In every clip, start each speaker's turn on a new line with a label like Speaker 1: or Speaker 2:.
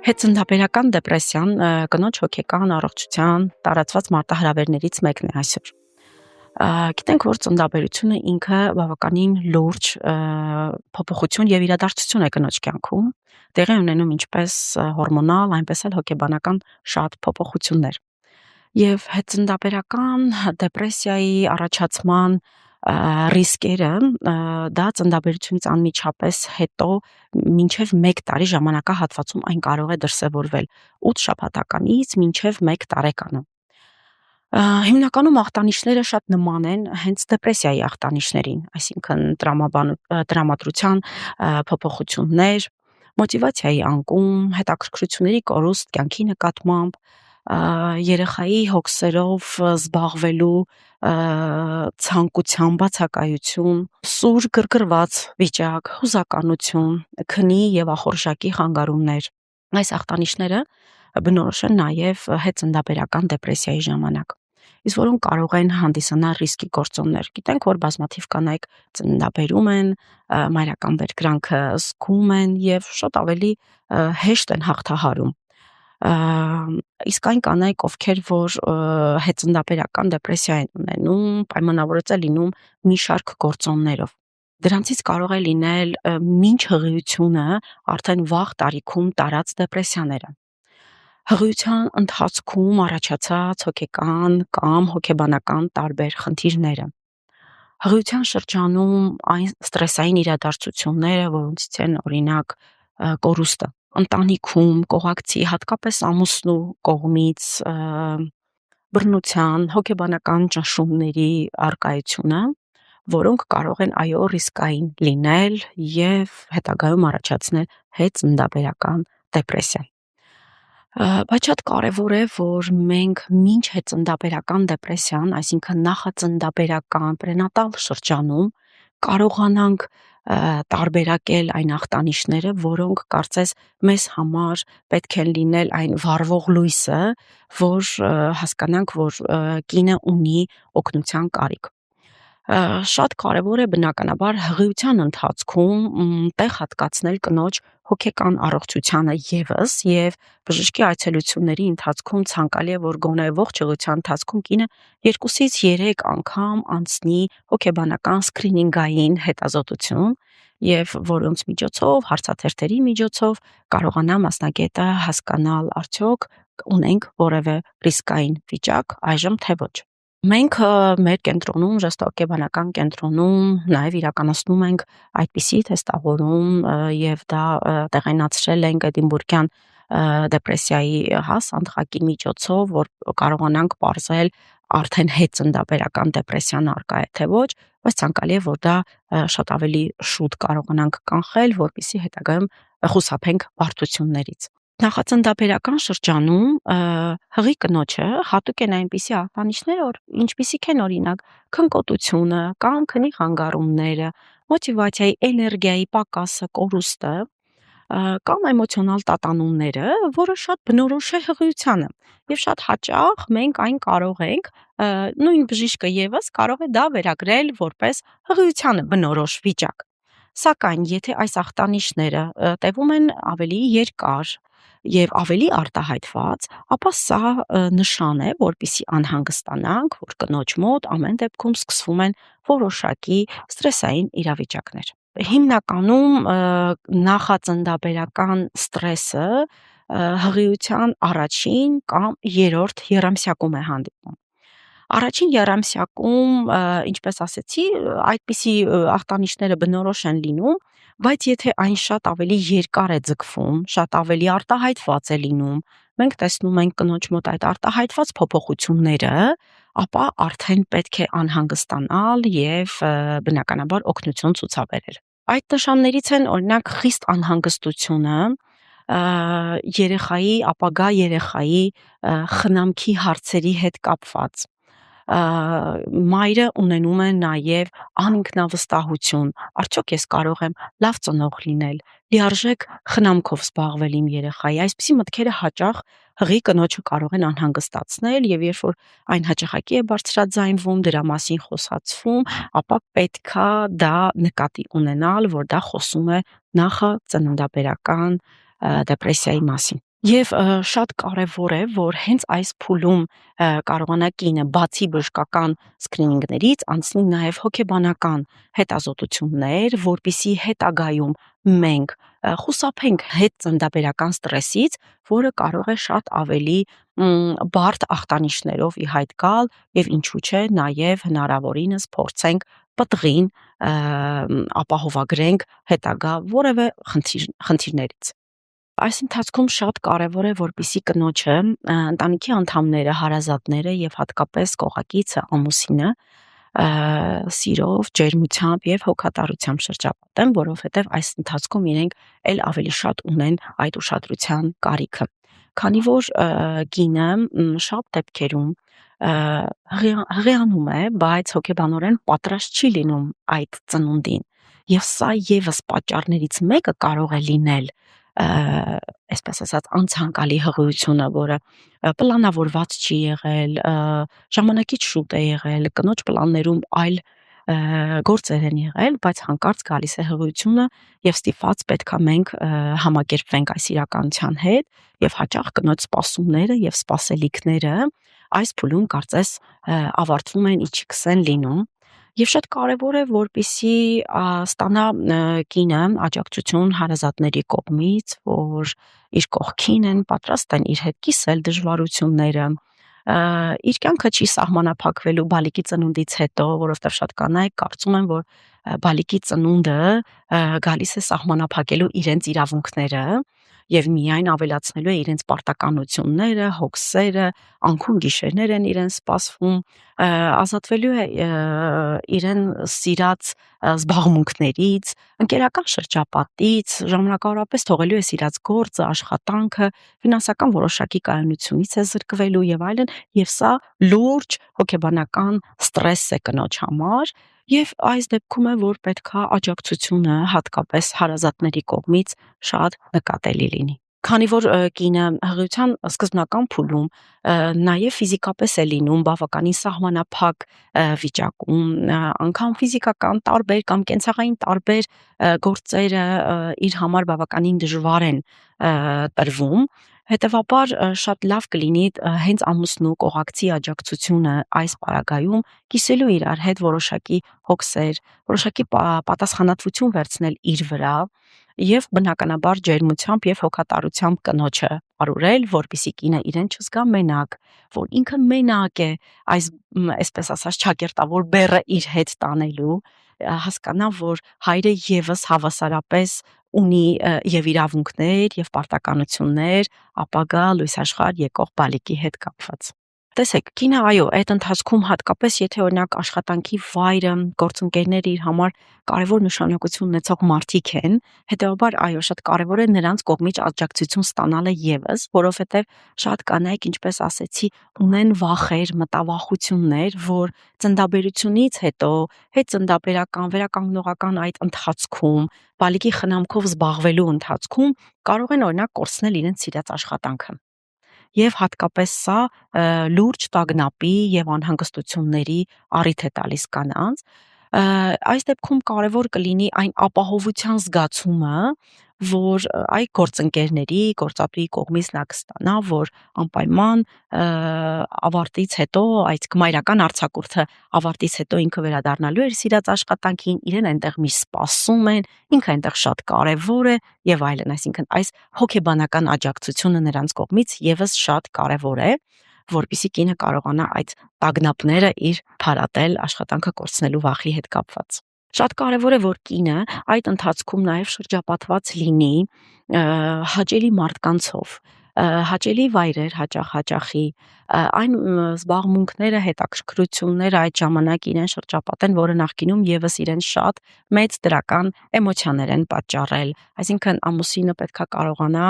Speaker 1: Հետծնդաբերական դեպրեսիան կնոջ հոգեկան առողջության տարածված մարտահրավերներից մեկն է այսօր։ Գիտենք, որ ծննդաբերությունը ինքը բավականին լուրջ փոփոխություն եւ իրադարձություն է կնոջ կյանքում, տեղի ունենում ինչպես հորմոնալ, այնպես էլ հոգեբանական շատ փոփոխություններ։ Եվ հետծնդաբերական դեպրեսիայի առաջացման ռիսկերը դա ծննդաբերությունից անմիջապես հետո մինչև 1 տարի ժամանակահատվածում այն կարող է դրսևորվել 8 շաբաթականից մինչև 1 տարեկանը։ Հիմնականում ախտանիշները շատ նման են հենց դեպրեսիայի ախտանիշներին, այսինքն տրամադրության փոփոխություններ, մոտիվացիայի անկում, հետաքրքրությունների կորուստ կյանքի նկատմամբ, երեխայի հոգսերով զբաղվելու ցանկության բացակայություն, սուր գրգռված վիճակ, հուզականություն, քնի եւ ախորժակի խանգարումներ։ Այս ախտանիշները բնորոշ են նաեւ հետծնդաբերական դեպրեսիայի ժամանակ, իսկ որոնք կարող են հանդիսանալ ռիսկի գործոններ։ Գիտենք, որ բազմաթիվ կանայք ծննդաբերում են, մայրական բերկրանքը զգում են եւ շատ ավելի հեշտ են հաղթահարում։ Իսկ այն կանայք, ովքեր որ հետծնդաբերական դեպրեսիա են ունենում, պայմանավորված է լինում մի շարք գործոններով։ Դրանցից կարող է լինել մինչ հղիությունը արդեն վաղ տարիքում տարած դեպրեսիաները, հղիության ընթացքում առաջացած հոգեկան կամ հոգեբանական տարբեր խնդիրները, հղիության շրջանում այն ստրեսային իրադարձությունները, որոնցից են օրինակ կորուստը, ընտանիքում կողակցի, հատկապես ամուսնու կողմից բռնության, հոգեբանական ճնշումների առկայությունը, որոնք կարող են ռիսկային լինել եւ հետագայում առաջացնել հետծնդաբերական դեպրեսիա։ Բայց շատ կարևոր է, որ մենք մինչ հետծնդաբերական դեպրեսիան, այսինքն նախածնդաբերական պրենատալ շրջանում կարողանանք տարբերակել այն ախտանիշները, որոնք կարծես մեզ համար պետք են լինել այն վառվող լույսը, որ հասկանանք, որ կինը ունի օգնության կարիք։ Շատ կարևոր է բնականաբար հղիության ընթացքում տեղ հատկացնել կնոջ հոգեկան առողջությանը եւս եւ բժշկի այցելությունների ընթացքում ցանկալի է, որ գոնե ողջ հղիության ընթացքում կինը 2-ից 3 անգամ անցնի հոգեբանական սկրինինգային հետազոտություն եւ որոնց միջոցով, հարցաթերթերի միջոցով կարողանա մասնագետը հասկանալ արդյոք ունենք որևէ ռիսկային վիճակ այժմ թե ոչ։ Մենք մեր կենտրոնում, ժեստահոգեբանական կենտրոնում նաև իրականացնում ենք այդպիսի թեստավորում եւ դա տեղայնացրել ենք Էդինբուրգյան դեպրեսիայի սանդղակի միջոցով, որ կարողանանք պարզել արդեն հետծնդաբերական դեպրեսիան արկա է թե ոչ, բայց ցանկալի է, որ դա շատ ավելի շուտ կարողանանք կանխել, որպեսզի հետագայում խուսափենք բարդություններից։ Նախածնդաբերական շրջանում հղի կնոջը հատուկ են այնպիսի ախտանիշներ, ինչպիսիք են օրինակ քնկոտությունը կամ քնի խանգարումները, մոտիվացիայի, էներգիայի պակասը, կորուստը կամ էմոցիոնալ տատանումները, որը շատ բնորոշ է հղիությանը եւ շատ հաճախ մենք այն կարող ենք նույն բժիշկը եւս կարող է դա վերագրել որպես հղիությանը բնորոշ վիճակ։ Սակայն եթե այս ախտանիշները տևում են ավելի երկար եւ ավելի արտահայտված, ապա սա նշան է, որպեսզի անհանգստանանք, որ կնոջ մոտ ամեն դեպքում սկսվում են որոշակի ստրեսային իրավիճակներ։ Հիմնականում նախածնդաբերական ստրեսը հղիության առաջին կամ երրորդ եռամսյակում է հանդիպում։ Առաջին եռամսյակում, ինչպես ասեցի, այդպիսի ախտանիշները բնորոշ են լինում, բայց եթե այն շատ ավելի երկար է ձգվում, շատ ավելի արտահայտված է լինում, մենք տեսնում ենք կնոջ մոտ այդ արտահայտված փոփոխությունները, ապա արդեն պետք է անհանգստանալ եւ բնականաբար օգնություն ցուցաբերել։ Այդ նշաններից են օրինակ խիստ անհանգստությունը, ապագա երեխայի խնամքի հարցերի հետ կապված, մայրը ունենում է նաև անինքնավստահություն, արդյոք ես կարող եմ լավ ծնող լինել, լիարժեք խնամքով զբաղվել իմ երեխայի, այսպիսի մտքերը հաճախ հղի կնոջը կարող են անհանգստացնել եւ երբ որ այն հաճախակի է բարձրաձայնվում, դրա մասին խոսացվում, ապա պետքա դա նկատի ունենալ, որ դա խոսում է նախածննդաբերական դեպրեսիայի մասին։ Եվ շատ կարևոր է, որ հենց այս փուլում կարողանա կինը բացի բժշկական սկրինինգներից անցնի նաև հոգեբանական հետազոտություններ, որպիսի հետագայում մենք խուսափենք հետծննդաբերական ստրեսից, որը կարող է շատ ավելի բարդ ախտանիշներով ի հայտ գալ եւ ինչու՞ չէ նաև հնարավորինս փորձենք պտղին ապահովագրենք հետագա որևէ խնդիրներից։ Այս ընթացքում շատ կարևոր է, որպեսզի կնոջը, ընտանիքի անդամները, հարազատները եւ հատկապես կողակիցը, ամուսինը սիրով, ջերմությամբ եւ հոգատարությամբ շրջապատեն, որովհետեւ այս ընթացքում իրենք էլ ավելի շատ ունեն այդ ուշադրության կարիքը։ Քանի որ կինը շատ դեպքերում հղիանում է, բայց հոգեբանորեն պատրաստ չի լինում այդ ծնունդին։ Եվ սա եւս պատճառներից մեկը կարող է լինել այսպես ասած անցանկալի հղիությունը, որը պլանավորված չի եղել, ժամանակից շուտ է եղել, կնոջ պլաններում այլ գործեր են եղել, բայց հանկարծ գալիս է հղիությունը եւ ստիպված պետքա մենք համակերպվենք այս իրականության հետ եւ հաճախ կնոջ սպասումները եւ սպասելիքները այս փուլում կարծես ավարտվում են իջքսեն լինում։ Եվ շատ կարևոր է, որպեսզի ստանա կինը աջակցություն հարազատների կողմից, որ իր կողքին են, պատրաստ են իր հետ կիսել դժվարությունները, իր կյանքը չի սահմանափակվելու բալիկի ծնունդից հետո, որովհետև շատ կանայք կարծում են, որ բալիկի ծնունդը գալիս է սահմանափակելու իրենց իրավունքները եւ միայն ավելացնելու է իրենց պարտականությունները, հոգսերը, անքուն գիշերներ են իրեն սպասվում, ազատվելու է իրեն սիրած զբաղմունքներից, ընկերական շրջապատից, ժամանակավորապես թողելու է սիրած գործը, աշխատանքը, ֆինանսական որոշակի կայունությունից է զրկվելու եւ այլն, եւ սա լուրջ հոգեբանական ստրես է կնոջ համար, եւ այս դեպքում է, որ պետքա աջակցությունը հատկապես հարազատների կողմից շատ նկատելի լինի։ Քանի որ կինը հղիության սկզբնական փուլում նաև ֆիզիկապես է լինում բավականին սահմանափակ վիճակում, անգամ ֆիզիկական տարբեր կամ կենցաղային տարբեր գործերը իր համար բավականին դժվար են տրվում, հետևաբար շատ լավ կլինի հենց ամուսնու կողակցի աջակցությունը այս պարագայում կիսելու իրար հետ որոշակի հոգսեր, որոշակի պատասխանատվություն վերցնել իր վրա եւ բնականաբար ջերմությամբ եւ հոգատարությամբ կնոջը արուրել, որպիսի կինը իրեն չզգա մենակ, որ ինքը մենակ է այս այսպես ասած ճակերտավոր բեռը իր հետ տանելու, հասկանա, որ հայրը եւս հավասարապես ունի եւ իրավունքներ եւ պարտականություններ ապագա լույս աշխարհ եկող բալիկի հետ կապված։ Տեսեք, կինը այո, այդ ընթացքում հատկապես եթե օրինակ աշխատանքի վայրը, գործընկերները իր համար կարևոր նշանակություն ունեցող մարդիկ են, հետեւաբար այո, շատ կարևոր է նրանց կողմից աջակցություն ստանալը եւս, որովհետեւ շատ կանայք, ինչպես ասեցի, ունեն վախեր, մտավախություններ, որ ծննդաբերությունից հետո, հետծննդաբերական, վերականգնողական այդ ընթացքում, բալիկի խնամքով զբաղվելու ընթացքում կարող են օրինակ կորցնել իրենց սիրած աշխատանքը։ Եվ հատկապես սա լուրջ տագնապի եւ անհանգստությունների առիթ է տալիս կանանց, այս դեպքում կարևոր կլինի այն ապահովության զգացումը, որ այ գործընկերների, գործատուի կողմից նա կստանա, որ անպայման ավարտից հետո, այդ մայրական արձակուրդը ավարտից հետո ինքը վերադառնալու է իր սիրած աշխատանքին, իրեն այնտեղ միշտ սպասում են, ինքը այնտեղ շատ կարևոր է եւ այլն, այսինքն այս հոգեբանական աջակցությունը նրանց կողմից եւս շատ կարևոր է, որպիսի կինը կարողանա այդ տագնապները իր փարատել աշխատանքը կորցնելու վախի հետ կապված։ Շատ կարևոր է, որ կինը այդ ընթացքում նաև շրջապատված լինի հաճելի մարդկանցով, հաճելի վայրեր հաճախի, այն զբաղմունքները, հետաքրքրությունները այդ ժամանակ իրեն շրջապատեն, որը նախկինում եւս իրեն շատ մեծ դրական էմոցիաներ են պատճառել, այսինքն ամուսինը պետքա կարողանա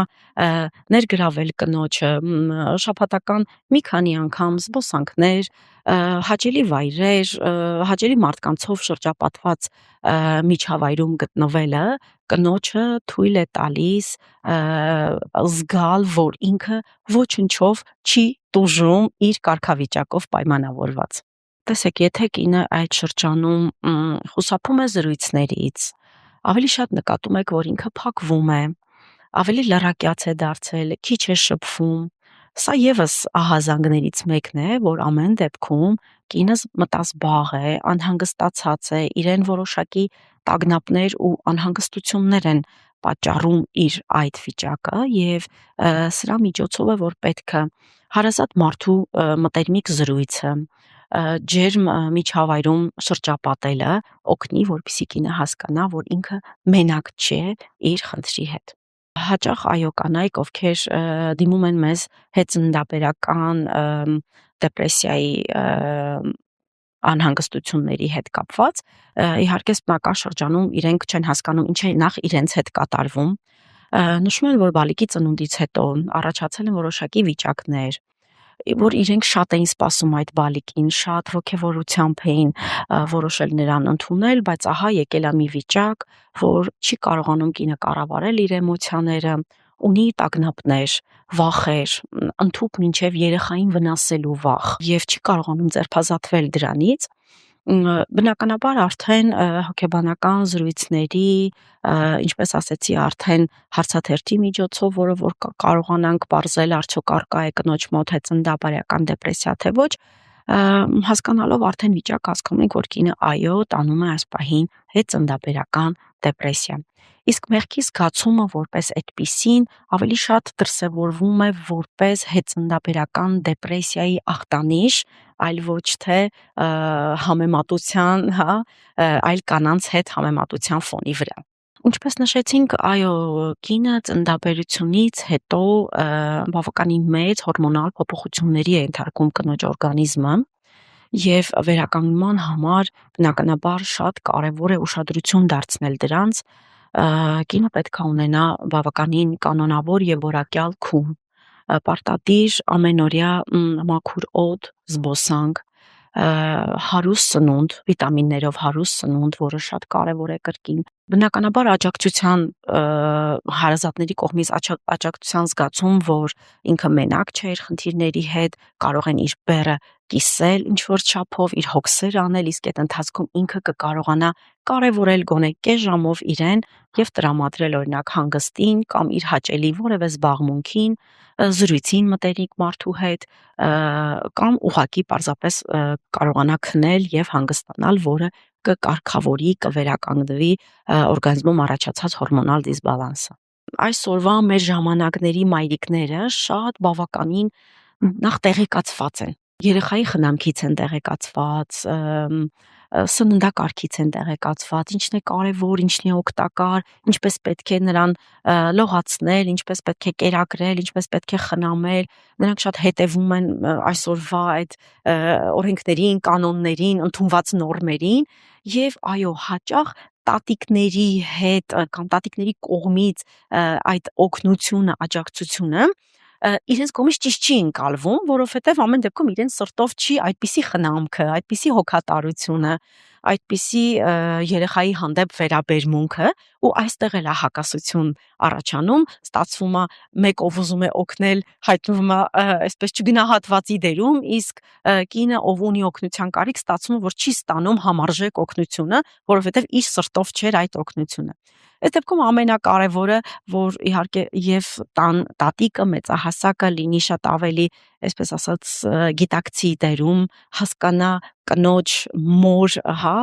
Speaker 1: ներգրավել կնոջը, շաբաթական մի քանի անգամ զբոսանքներ, հաճելի վայրեր, հաճելի մարդկանցով շրջապատված միջավայրում գտնվելը կնոջը թույլ է տալիս զգալ, որ ինքը ոչնչով չի տուժում իր կարգավիճակով պայմանավորված։ Տեսեք, եթե կինը այդ շրջանում խուսափում է զրույցներից, ավելի շատ նկատում եք, որ ինքը փակվում է, ավելի լռակյաց է դարձել, քիչ է շփվում։ Սա եւս ահազանգներից մեկն է, որ ամեն դեպքում կինս մտազբաղ է, անհանգստացած է, իրեն որոշակի տագնապներ ու անհանգստություններ են պատճառում իր այդ վիճակը եւ սրա միջոցով է որ պետք է հարազատ մարդու մտերմիկ զրույցը ջերմ միջավայրում շրջապատելը օգնի, որպեսզի կինը հասկանա, որ ինքը մենակ չէ իր խնդրի հետ։ Հաճախ այո կանայք, ովքեր դիմում են մեզ հետծննդաբերական դեպրեսիայի անհանգստությունների հետ կապված, իհարկե սպնական շրջանում իրենք չեն հասկանում ինչ է նախ իրենց հետ կատարվում, նշում են, որ բալիկի ծնունդից հետո առաջացել են որոշակի վիճակներ, որ իրենք շատ էին սպասում այդ բալիկին, շատ ոգևորությամբ էին որոշել նրան ընդունել, բայց ահա եկել է մի վիճակ, որ չի կարողանում կինը կառավարել իր էմոցիաները, ունի տագնապներ, վախեր, ընդհուպ մինչև երեխային վնասելու վախ եւ չի կարողանում ձերբազատվել դրանից, բնականաբար արդեն հոգեբանական զրույցների, ինչպես ասեցի, արդեն հարցաթերթի միջոցով, որը որ կարողանանք բարձել արդյոք արկա է կնոջ մոտ հետծննդաբարական դեպրեսիա թե ոչ, հասկանալով արդեն վիճակ հասկանում ենք, որ կինը այո տանում է այս պահին հետծննդաբերական դեպրեսիա։ Իսկ մեղքի զգացումը որպես այդպիսին ավելի շատ դրսևորվում է որպես հետծննդաբերական դեպրեսիայի ախտանիշ, այլ ոչ թե համեմատության, հա, այլ կանանց հետ համեմատության ֆոնի վրա։ Ինչպես նշեցինք, այո, կինը ծննդաբերությունից հետո բավականին մեծ հորմոնալ փոփոխությունների է ենթարկում կնոջ օրգանիզմը եւ վերականգնման համար բնականաբար շատ կարեւոր է ուշադրություն դարձնել դրանց, կինը պետք է ունենա բավականին կանոնավոր եւ որակյալ քուն, պարտադիր ամենօրյա մաքուր օդ, զբոսանք, հարուստ սնունդ, վիտամիններով հարուստ սնունդ, որը շատ կարևոր է կրկին։ Բնականաբար աջակցության հարազատների կողմից աջակցության զգացում, որ ինքը մենակ չէ իր խնդիրների հետ, կարող են իր բեռը կիսել ինչ-որ չափով, իր հոգսեր անել, իսկ այդ ընթացքում ինքը կկարողանա կարևորել գոնե կես ժամով իրեն եւ տրամադրել օրինակ հանգստին կամ իր հաճելի որևէ զբաղմունքին, զրույցին մտերիք մարդու հետ, կամ ուղղակի պարզապես կարողանա քնել եւ հանգստանալ, որը կկարգավորի, կվերականգնվի օրգանիզմում առաջացած հորմոնալ դիսբալանսը։ Այսօրվա մեր ժամանակների մայրիկները շատ բավականին նախ տեղեկացված են, երեխայի խնամքից են տեղեկացված, սննդակարգից են տեղեկացված, ինչն է կարևոր, ինչն է օգտակար, ինչպես պետք է նրան լողացնել, ինչպես պետք է կերակրել, ինչպես պետք է խնամել, նրանք շատ հետևում են այսօրվա այդ օրենքներին, կանոններին, ընդունված նորմերին եւ այո, հաճախ տատիկների հետ կամ տատիկների կողմից այդ օգնությունը, աջակցությունը իրենց կողմից ճիշտ չի ընկալվում, որովհետև ամեն դեպքում իրենց սրտով չի այդպիսի խնամքը, այդպիսի հոգատարությունը, այդպիսի երեխայի հանդեպ վերաբերմունքը ու այստեղ էլ է հակասություն առաջանում, ստացվում է մեկ ով ուզում է օգնել, հայտնվում է այսպես չգնահատվածի դերում, իսկ կինը ով ունի օգնության կարիք, ստացվում է որ չի ստանում համարժեք օգնությունը, որովհետև իր սրտով չէր այդ օգնությունը։ Այս դեպքում ամենակարևորը, որ իհարկե եւ տատիկը մեծահասակը լինի շատ ավելի, այսպես ասած, գիտակցի դերում, հասկանա կնոջ մոր, հա,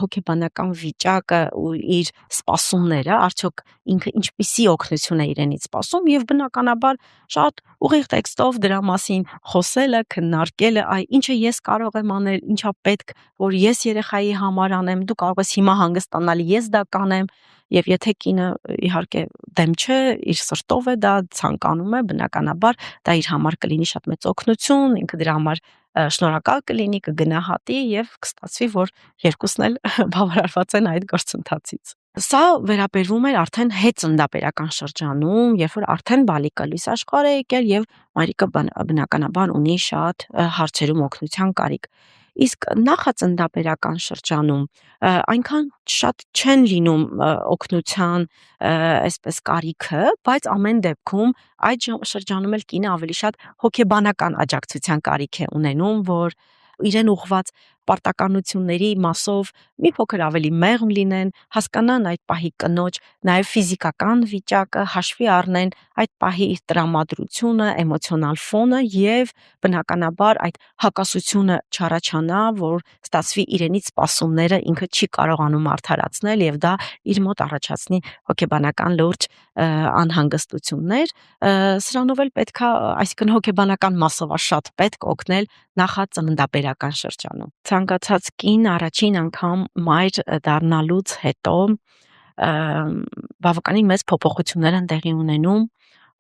Speaker 1: հոգեբանական վիճակը ու իր սպասումները, արդյոք ինքը ինչպիսի օգնություն է իրենից սպասում եւ բնականաբար շատ ուղիղ տեքստով դրա մասին խոսելը, քննարկելը, այ ինչը ես կարող եմ անել, ինչա պետք, որ ես երեխայի համար անեմ, դու կարող ես հիմա հանգստանալ, ես դա կանեմ, եւ եթե կինը իհարկե դեմ չէ, իր սրտով է դա ցանկանում է, բնականաբար դա իր համար կլինի շատ մեծ օգնություն, ինքը դրա համար շնորհակալ կլինի, կգնահատի եւ կստացվի, որ երկուսն էլ բավարարված են այդ գործընթացից։ Սա վերաբերվում է արդեն հետծննդաբերական շրջանում, երբ որ արդեն բալիկը լույս աշխարհ է եկել եւ մայրիկը բնականաբար ունի շատ հարցերում օգնության կարիք։ Իսկ նախածննդաբերական շրջանում այնքան շատ չեն լինում օգնության այսպես կարիքը, բայց ամեն դեպքում այդ շրջանում էլ կինը ավելի շատ հոգեբանական աջակցության կարիք է ունենում, որ իրեն ուղված պարտականությունների մասով մի փոքր ավելի մեղմ լինեն, հասկանան այդ պահի կնոջ նաև ֆիզիկական վիճակը, հաշվի առնեն այդ պահի իր տրամադրությունը, էմոցիոնալ ֆոնը եւ բնականաբար այդ հակասությունը չառաջանա, որ ստացվի իրենից սպասումները ինքը չի կարողանում արդարացնել եւ դա իր մոտ առաջացնի հոգեբանական լուրջ անհանգստություններ, սրանով էլ պետքա, այսինքն հոգեբանական մասով շատ պետք օգնել նախածննդաբերական շրջանում։ Ցանկացած կին առաջին անգամ մայր դառնալուց հետո բավականին մեծ փոփոխություններ են տեղի ունենում,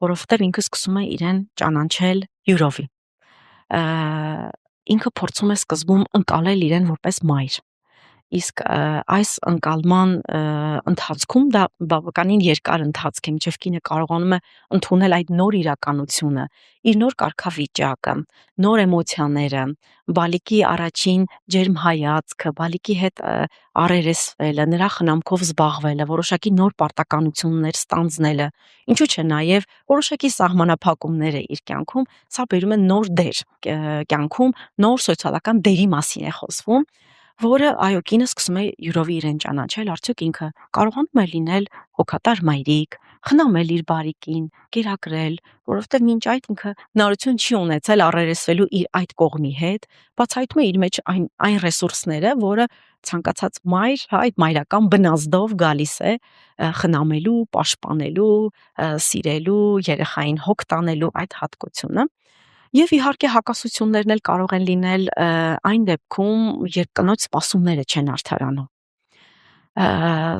Speaker 1: որովհետև ինքը սկսում է իրեն ճանաչել յուրովի։ Ինքը փորձում է սկզբում ընկալել իրեն որպես մայր։ Իսկ այս ընկալման ընթացքում դա բավականին երկար ընթացք է, մինչև կինը կարողանում է ընդունել այդ նոր իրականությունը, իր նոր կարգավիճակը, նոր էմոցիաները, բալիկի առաջին ջերմ հայացքը, բալիկի հետ առերեսվելը, նրա խնամքով զբաղվելը, որոշակի նոր պարտականություններ ստանձնելը, ինչու՞ չէ նաև որոշակի սահմանափակումները իր կյանքում, սա բերում է նոր դեր կյանքում, նոր սոցիալական դերի մասին է խոսվում, որը այո կինը սկսում է յուրովի իրեն ճանաչել, արդյոք ինքը կարողանում է լինել հոգատար մայրիկ, խնամել իր բարիկին, կերակրել, որովհետև մինչ այդ ինքը հնարություն չի ունեցել առերեսվելու իր այդ կողմի հետ, բացահայտում է իր մեջ այն ռեսուրսները, որը ցանկացած մայր, այդ մայրական բնազդով գալիս է խնամելու, պաշտպանելու, սիրելու, երեխային հոգ տանելու այդ հատկությունը։ Եվ իհարկե հակասություններն էլ կարող են լինել այն դեպքում, երբ կնոջ սպասումները չեն արդարանում։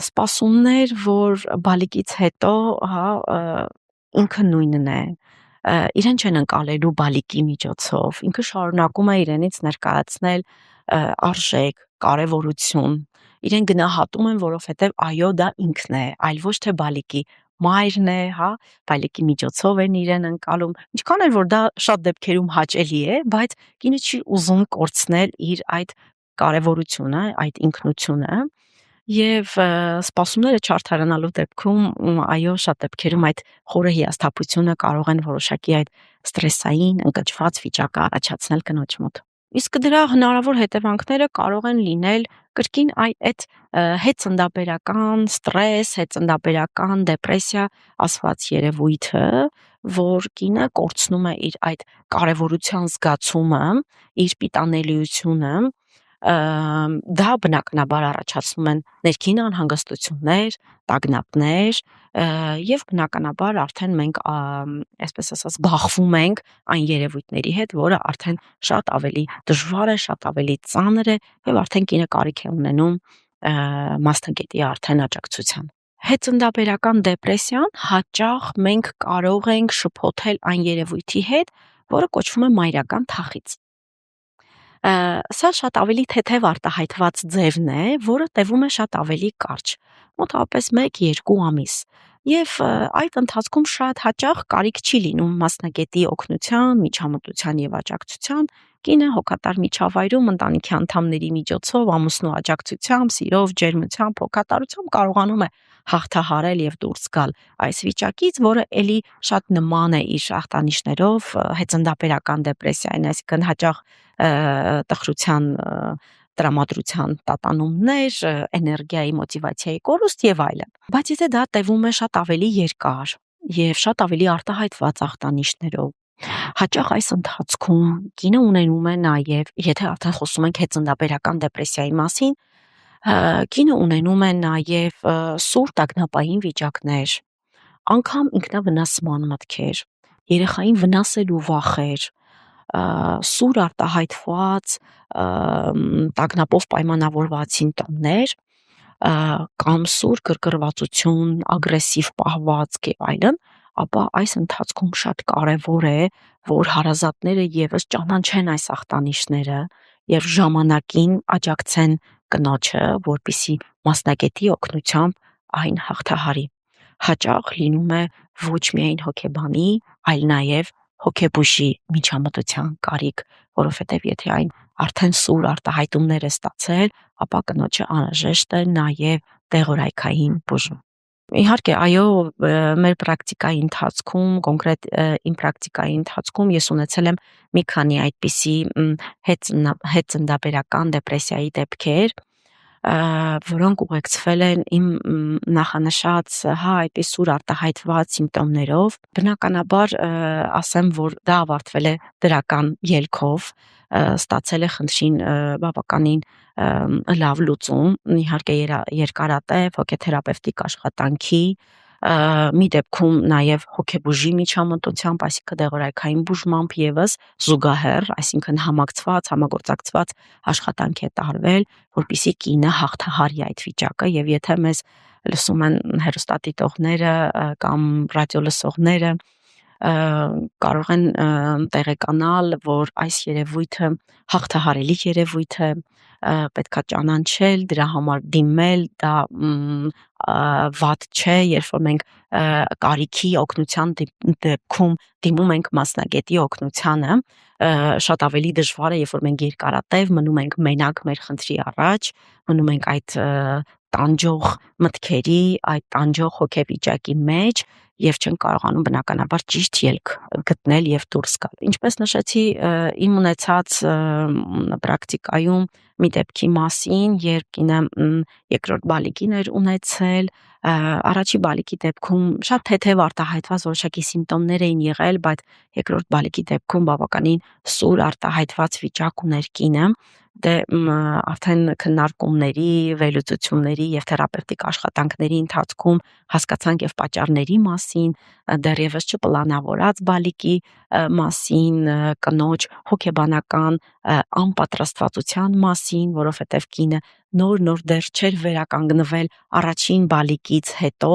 Speaker 1: Սպասումներ, որ բալիկից հետո, ինքը նույնն է, իրեն չեն ընկալելու բալիկի միջոցով, ինքը շարունակում է իրենից ներկայացնել արժեք, կարևորություն, իրեն գնահատում են, որովհետև այո դա ինքն է, այլ ոչ թե բալիկի մայրն է, բալիկի միջոցով են իրեն ընկալում, ինչքան էլ որ դա շատ դեպքերում հաճելի է, բայց կինը չի ուզում կորցնել իր այդ կարևորությունը, այդ ինքնությունը եւ սպասումները չարդարանալու դեպքում այո շատ դեպքերում այդ խորը հիասթափությունը կարող են որոշակի այդ ստրեսային, ընկճված վիճակը առաջացնել կնոջ մոտ։ Իսկ դրա հնարավոր հետևանքները կարող են լինել կրկին այդ հետծնդաբերական ստրես, հետծնդաբերական դեպրեսիա ասված երևույթը, որ կինը կորցնում է իր այդ կարևորության զգացումը, իր պիտանելիությունը, դա բնականաբար առաջացնում են ներքին անհանգստություններ, տագնապներ եւ բնականաբար արդեն մենք այսպես ասած բախվում ենք այն երևույթների հետ, որը արդեն շատ ավելի դժվար է, շատ ավելի ծանր է եւ արդեն կինը կարիք է ունենում մասնագետի արդեն աջակցության։ Հետծնդաբերական դեպրեսիան հաճախ մենք կարող ենք շփոթել այն երևույթի հետ, որը կոչվում է մայրական թախիծ։ Սա շատ ավելի թեթև արտահայտված ձևն է, որը տևում է շատ ավելի կարճ, մոտավորապես 1-2 ամիս։ Եվ այդ ընթացքում շատ հաճախ կարիք չի լինում մասնագետի օգնության, միջամտության եւ աջակցության, կինը հոգատար միջավայրում ընտանիքի անդամների միջոցով ամուսնու աջակցությամբ, սիրով, ջերմությամբ, հոգատարությամբ կարողանում է հաղթահարել եւ դուրս գալ այս վիճակից, որը էլի շատ նման է իր ախտանիշներով հետծնդաբերական դեպրեսիային, այսինքն հաճախ տխրության տրամադրության տատանումներ, էներգիայի, մոտիվացիայի կորուստ եւ այլն։ Բայց եթե դա տևում է շատ ավելի երկար եւ շատ ավելի արտահայտված ախտանիշներով, հաճախ այս ընթացքում կինը ունենում է նաեւ, եթե արդեն խոսում ենք հետծնդաբերական դեպրեսիայի մասին, կինը ունենում է նաեւ սուր տագնապային վիճակներ, անգամ ինքնավնասման մտքեր, երեխային վնասելու վախեր, սուր արտահայտված տագնապով պայմանավորված սիմպտոմներ, կամ սուր գրգռվածություն, ագրեսիվ պահվածք եւ այլն, ապա այս ընթացքում շատ կարևոր է, որ հարազատները եւս ճանաչեն այս ախտանիշները եւ ժամանակին աջակցեն կնոջը, որպիսի մասնագետի օգնությամբ այն հաղթահարի։ Հաճախ լինում է ոչ միայն հոգեբանի, այլ նաեւ հոգեբույժի միջամտության կարիք, որովհետև եթե այն արդեն սուր արտահայտումներ է ստացել, ապա կնոջը անհրաժեշտ է նաև դեղորայքային բուժում։ Իհարկե, այո, մեր պրակտիկայի ընթացքում, կոնկրետ իմ պրակտիկայի ընթացքում ես ունեցել եմ մի քանի այդպիսի հետծննդաբերական դեպրեսիայի դեպքեր, որոնք ուղեկցվել են իմ նախանշած այդպես սուր արտահայտված սիմպտոմներով։ Բնականաբար, ասեմ, որ դա ավարտվել է դրական ելքով, ստացել է խնդրին բավականին լավ լուծում, իհարկե երկարատև հոգեթերապևտիկ աշխատանքի, մի դեպքում նաև հոգեբուժի միջամտությամբ, այսինքն դեղորայքային բուժմամբ եւս զուգահեռ, այսինքն համագործակցված աշխատանք է տարվել, որպեսզի կինը հաղթահարի այդ վիճակը, եւ եթե մեզ լսում են հեռուստադիտողները կամ ռադիոլսողները, կարող են տեղեկանալ, որ այս երևույթը հաղթահարելի երևույթ է, պետքա ճանաչել, դրա համար դիմել, դա վատ չէ, երբ որ մենք կարիքի օգնության դեպքում դիմում ենք մասնագետի օգնությանը, շատ ավելի դժվար է, երբ որ մենք երկարատև մնում ենք մենակ մեր խնդրի առաջ, մնում ենք այդ տանջող մտքերի, այդ տանջող հոգեվիճակի մեջ եւ չեն կարողանում բնականաբար ճիշտ ելք գտնել եւ դուրս գալ։ Ինչպես նշեցի, իմ ունեցած պրակտիկայում մի դեպքի մասին, երբ կինը երկրորդ բալիկին էր ունեցել, առաջի բալիկի դեպքում շատ թեթև արտահայտված որոշակի սիմպտոմներ էին եղել, բայց երկրորդ բալիկի դեպքում բավականին սուր արտահայտված վիճակ ուներ կինը, դե արդեն քննարկումների, վերլուծությունների եւ թերապևտիկ աշխատանքների ընթացքում հասկացանք եւ պատճառների մասին, դեռևս չպլանավորած բալիկի մասին, կնոջ հոգեբանական անպատրաստվածության մասին, որովհետև կինը նոր դեռ չէր վերականգնվել առաջին բալիկից հետո,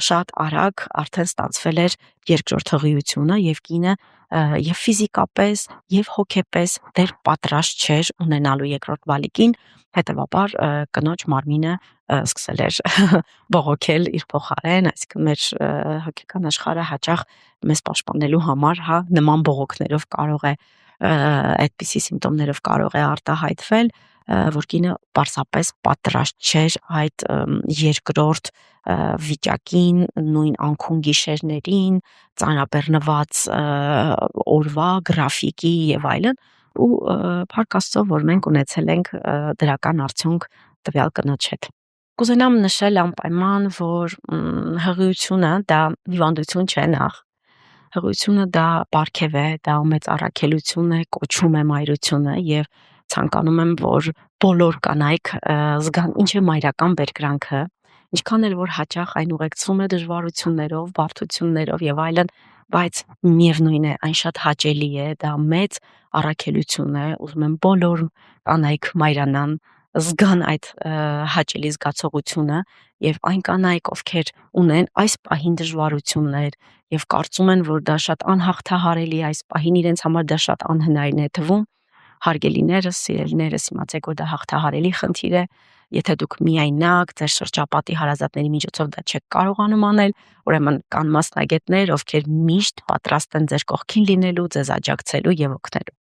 Speaker 1: շատ արագ արդեն ստացվել էր երկրորդ հղիությունը եւ կինը եւ ֆիզիկապես եւ հոգեպես դեռ պատրաստ չէր ունենալու երկրորդ բալիկին, հետեւաբար կնոջ մարմինը սկսել էր բողոքել իր փոխարեն, այսինքն մեր հոգեկան աշխարհը հաճախ մեզ պաշտպանելու համար, նման բողոքներով կարող է այդպիսի սիմպտոմներով կարող է արտահայտվել, որ կինը պարզապես պատրաստ չէր այդ երկրորդ վիճակին, նույն անքուն գիշերներին, ծանրաբեռնված օրվա գրաֆիկի եւ այլն, ու փառք Աստծո, որ մենք ունեցել ենք դրական արդյունք տվյալ կնոջ հետ։ Կուզենամ նշել անպայման, որ հղիությունը դա հիվանդություն չէ նախ, հղիությունը դա պարգև է, դա մեծ առաքելություն է, կոչում է մայրությունը եւ ցանկանում եմ, որ բոլոր կանայք զգան ինչ է մայրական բերկրանքը, ինչքան էլ որ հաճախ այն ուղեկցվում է դժվարություններով, բարդություններով եւ այլն, բայց միևնույն է, այն շատ հաճելի է, դա մեծ առաքելություն է, ուզում եմ բոլոր կանայք մայրանան, զգան այդ հաճելի զգացողությունը եւ այն կանայք, ովքեր ունեն այս պահին դժվարություններ եւ կարծում են, որ դա շատ անհաղթահարելի, այս պահին իրենց համար դա շատ անհնարին է թվում, հարգելիներս, սիրելիներս, իմացեք, որ դա հաղթահարելի խնդիր է, եթե դուք միայնակ ձեր շրջապատի հարազատների միջոցով դա չեք կարողանում անել, ուրեմն կան մասնագետներ, ովքեր միշտ պատրաստ են ձեր կողքին լինելու, ձեզ աջակցելու եւ օգնելու։